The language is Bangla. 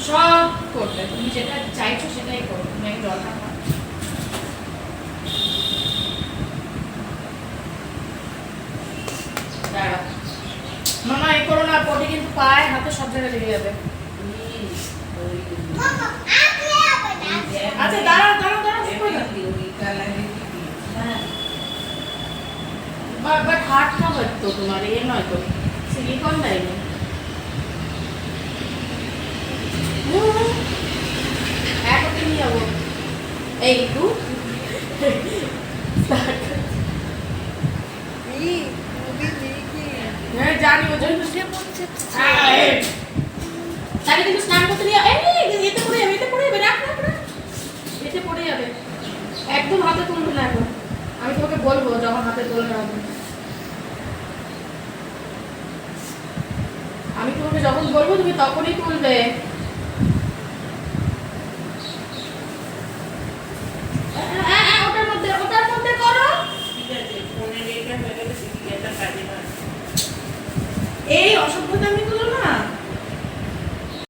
সব করবে, তুমি যেটা চাইছো সেটাই করো, তুমি দরকার না। দাঁড়া মামা, এই করো না, পটি কিন্তু পায়ে হাতে সব জায়গায় লেগে যাবে। আচ্ছা দাঁড়াও দাঁড়াও দাঁড়াও, বাট হাতটা হয়তো তোমার এ নয় তো, সিলিকন দেয়নি। একটু নিয়ে যাবো এই টু হ্যাঁ জানি, ওই জন্য তাহলে কিন্তু স্নান করতে নিয়ে এতে পড়ে যাবে, এতে পড়ে যাবে, রাখ রাখ রাখ, এতে পড়ে যাবে। একদম হাতে তুলবে না এখন, আমি তোমাকে বলবো যখন হাতে তুলবে হবে। আমি তোমাকে যখন বলবো তুমি তখনই তুলবে। ওটার মধ্যে করো, এই অসভ্যতা আমি তুলো না।